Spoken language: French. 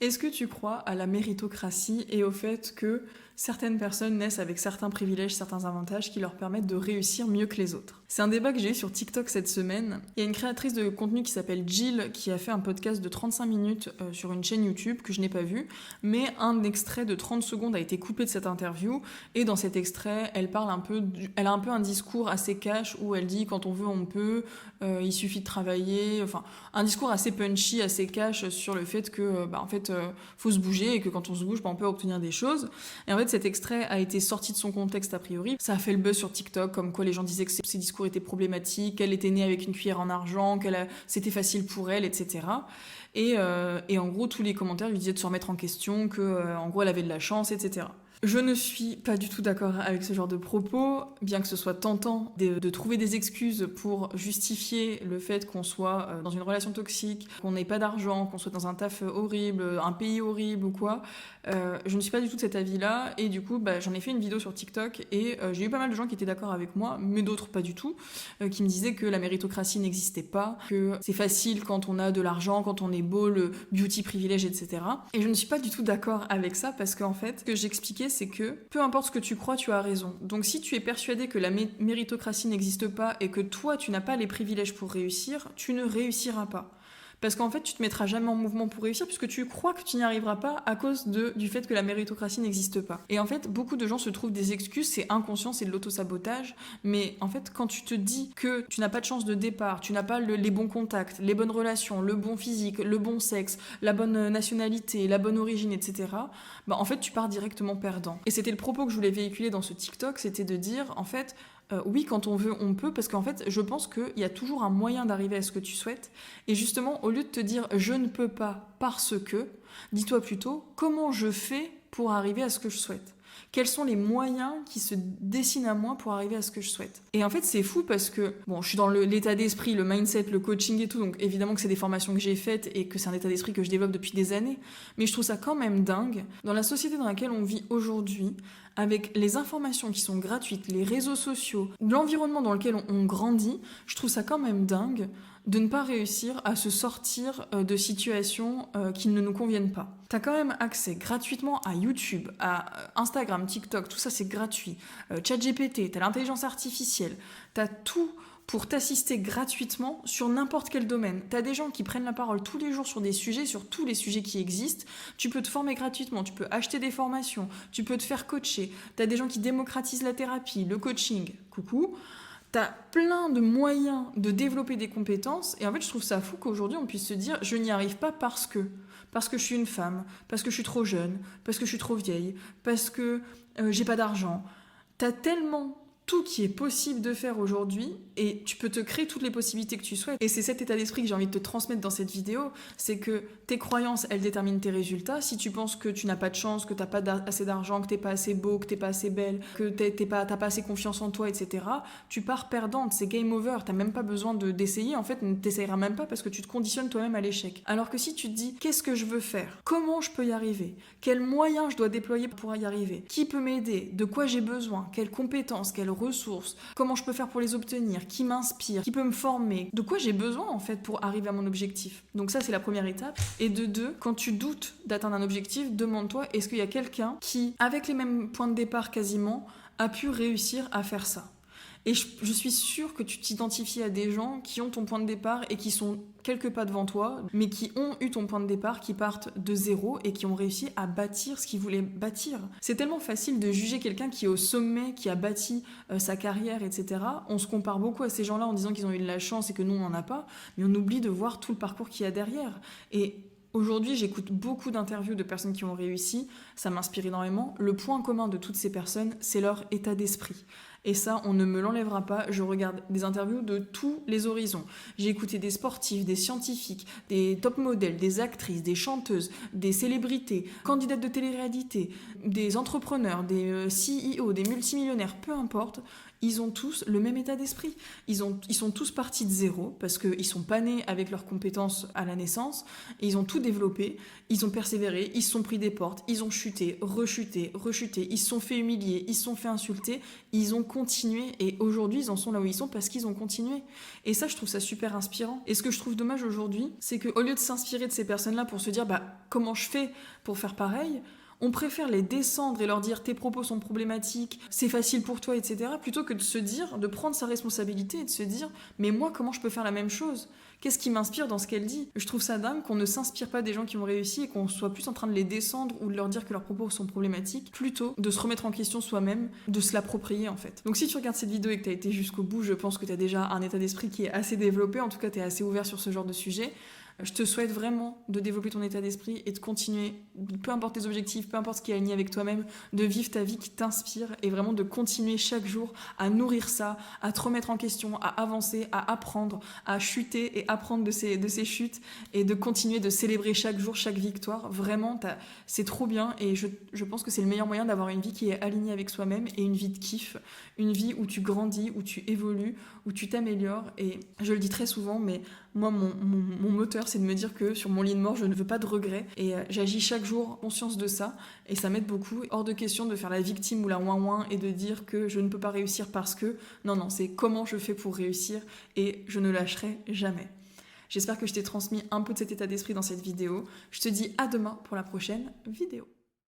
Est-ce que tu crois à la méritocratie et au fait que certaines personnes naissent avec certains privilèges, certains avantages qui leur permettent de réussir mieux que les autres? C'est un débat que j'ai eu sur TikTok cette semaine. Il y a une créatrice de contenu qui s'appelle Jill qui a fait un podcast de 35 minutes sur une chaîne YouTube que je n'ai pas vue, mais un extrait de 30 secondes a été coupé de cette interview et dans cet extrait, elle parle elle a un peu un discours assez cash où elle dit quand on veut on peut, il suffit de travailler, enfin un discours assez punchy, assez cash sur le fait que faut se bouger et que quand on se bouge, on peut obtenir des choses. Et en fait, cet extrait a été sorti de son contexte a priori. Ça a fait le buzz sur TikTok, comme quoi les gens disaient que ses discours étaient problématiques, qu'elle était née avec une cuillère en argent, c'était facile pour elle, etc. Et en gros, tous les commentaires lui disaient de se remettre en question, en gros, elle avait de la chance, etc. Je ne suis pas du tout d'accord avec ce genre de propos, bien que ce soit tentant de trouver des excuses pour justifier le fait qu'on soit dans une relation toxique, qu'on n'ait pas d'argent, qu'on soit dans un taf horrible, un pays horrible ou quoi. Je ne suis pas du tout de cet avis-là, et du coup, j'en ai fait une vidéo sur TikTok, et j'ai eu pas mal de gens qui étaient d'accord avec moi, mais d'autres pas du tout, qui me disaient que la méritocratie n'existait pas, que c'est facile quand on a de l'argent, quand on est beau, le beauty privilège, etc. Et je ne suis pas du tout d'accord avec ça, parce qu'en fait, ce que j'expliquais, c'est que peu importe ce que tu crois, tu as raison. Donc si tu es persuadé que la méritocratie n'existe pas et que toi, tu n'as pas les privilèges pour réussir, tu ne réussiras pas. Parce qu'en fait, tu te mettras jamais en mouvement pour réussir puisque tu crois que tu n'y arriveras pas à cause du fait que la méritocratie n'existe pas. Et en fait, beaucoup de gens se trouvent des excuses, c'est inconscient, c'est de l'auto-sabotage, mais en fait, quand tu te dis que tu n'as pas de chance de départ, tu n'as pas les bons contacts, les bonnes relations, le bon physique, le bon sexe, la bonne nationalité, la bonne origine, etc., en fait, tu pars directement perdant. Et c'était le propos que je voulais véhiculer dans ce TikTok, c'était de dire, en fait, oui, quand on veut, on peut, parce qu'en fait, je pense qu'il y a toujours un moyen d'arriver à ce que tu souhaites. Et justement, au lieu de te dire « je ne peux pas parce que », dis-toi plutôt « comment je fais pour arriver à ce que je souhaite ?» Quels sont les moyens qui se dessinent à moi pour arriver à ce que je souhaite? Et en fait, c'est fou parce que, je suis dans l'état d'esprit, le mindset, le coaching et tout, donc évidemment que c'est des formations que j'ai faites et que c'est un état d'esprit que je développe depuis des années, mais je trouve ça quand même dingue, dans la société dans laquelle on vit aujourd'hui, avec les informations qui sont gratuites, les réseaux sociaux, l'environnement dans lequel on grandit, je trouve ça quand même dingue de ne pas réussir à se sortir de situations qui ne nous conviennent pas. T'as quand même accès gratuitement à YouTube, à Instagram, TikTok, tout ça c'est gratuit. ChatGPT, t'as l'intelligence artificielle, t'as tout pour t'assister gratuitement sur n'importe quel domaine. T'as des gens qui prennent la parole tous les jours sur des sujets, sur tous les sujets qui existent. Tu peux te former gratuitement, tu peux acheter des formations, tu peux te faire coacher. T'as des gens qui démocratisent la thérapie, le coaching, coucou. T'as plein de moyens de développer des compétences et en fait je trouve ça fou qu'aujourd'hui on puisse se dire je n'y arrive pas parce que je suis une femme, parce que je suis trop jeune, parce que je suis trop vieille, parce que j'ai pas d'argent. T'as tellement tout qui est possible de faire aujourd'hui et tu peux te créer toutes les possibilités que tu souhaites. Et c'est cet état d'esprit que j'ai envie de te transmettre dans cette vidéo, c'est que tes croyances, elles déterminent tes résultats. Si tu penses que tu n'as pas de chance, que t'as pas assez d'argent, que t'es pas assez beau, que t'es pas assez belle, que t'as pas assez confiance en toi, etc., tu pars perdante, c'est game over, t'as même pas besoin d'essayer, en fait, t'essayeras même pas parce que tu te conditionnes toi-même à l'échec. Alors que si tu te dis, qu'est-ce que je veux faire? Comment je peux y arriver? Quels moyens je dois déployer pour y arriver? Qui peut m'aider? De quoi j'ai besoin? Quelles compétences? Quelles ressources, comment je peux faire pour les obtenir, qui m'inspire, qui peut me former, de quoi j'ai besoin en fait pour arriver à mon objectif. Donc ça c'est la première étape. Et de deux, quand tu doutes d'atteindre un objectif, demande-toi est-ce qu'il y a quelqu'un qui, avec les mêmes points de départ quasiment, a pu réussir à faire ça. Et je suis sûre que tu t'identifies à des gens qui ont ton point de départ et qui sont quelques pas devant toi, mais qui ont eu ton point de départ, qui partent de zéro et qui ont réussi à bâtir ce qu'ils voulaient bâtir. C'est tellement facile de juger quelqu'un qui est au sommet, qui a bâti sa carrière, etc. On se compare beaucoup à ces gens-là en disant qu'ils ont eu de la chance et que nous, on n'en a pas, mais on oublie de voir tout le parcours qu'il y a derrière. Et aujourd'hui, j'écoute beaucoup d'interviews de personnes qui ont réussi, ça m'inspire énormément. Le point commun de toutes ces personnes, c'est leur état d'esprit. Et ça, on ne me l'enlèvera pas. Je regarde des interviews de tous les horizons. J'ai écouté des sportifs, des scientifiques, des top modèles, des actrices, des chanteuses, des célébrités, candidates de télé-réalité, des entrepreneurs, des CEO, des multimillionnaires, peu importe. ils ont tous le même état d'esprit. Ils sont tous partis de zéro parce qu'ils sont pas nés avec leurs compétences à la naissance, et ils ont tout développé, ils ont persévéré, ils se sont pris des portes, ils ont chuté, rechuté, ils se sont fait humilier, ils se sont fait insulter, ils ont continué, et aujourd'hui ils en sont là où ils sont parce qu'ils ont continué. Et ça, je trouve ça super inspirant. Et ce que je trouve dommage aujourd'hui, c'est qu'au lieu de s'inspirer de ces personnes-là pour se dire comment je fais pour faire pareil, on préfère les descendre et leur dire tes propos sont problématiques, c'est facile pour toi, etc. plutôt que de se dire, de prendre sa responsabilité et de se dire mais moi comment je peux faire la même chose ? Qu'est-ce qui m'inspire dans ce qu'elle dit ? Je trouve ça dingue qu'on ne s'inspire pas des gens qui ont réussi et qu'on soit plus en train de les descendre ou de leur dire que leurs propos sont problématiques, plutôt de se remettre en question soi-même, de se l'approprier en fait. Donc si tu regardes cette vidéo et que tu as été jusqu'au bout, je pense que tu as déjà un état d'esprit qui est assez développé, en tout cas tu es assez ouvert sur ce genre de sujet. Je te souhaite vraiment de développer ton état d'esprit et de continuer, peu importe tes objectifs, peu importe ce qui est aligné avec toi-même, de vivre ta vie qui t'inspire et vraiment de continuer chaque jour à nourrir ça, à te remettre en question, à avancer, à apprendre, à chuter et apprendre de ces chutes et de continuer de célébrer chaque jour, chaque victoire. Vraiment, c'est trop bien et je pense que c'est le meilleur moyen d'avoir une vie qui est alignée avec soi-même et une vie de kiff, une vie où tu grandis, où tu évolues, où tu t'améliores. Et je le dis très souvent, mais moi, mon moteur, c'est de me dire que sur mon lit de mort, je ne veux pas de regrets. Et j'agis chaque jour conscience de ça. Et ça m'aide beaucoup. Hors de question de faire la victime ou la ouin-ouin et de dire que je ne peux pas réussir parce que... Non, c'est comment je fais pour réussir. Et je ne lâcherai jamais. J'espère que je t'ai transmis un peu de cet état d'esprit dans cette vidéo. Je te dis à demain pour la prochaine vidéo.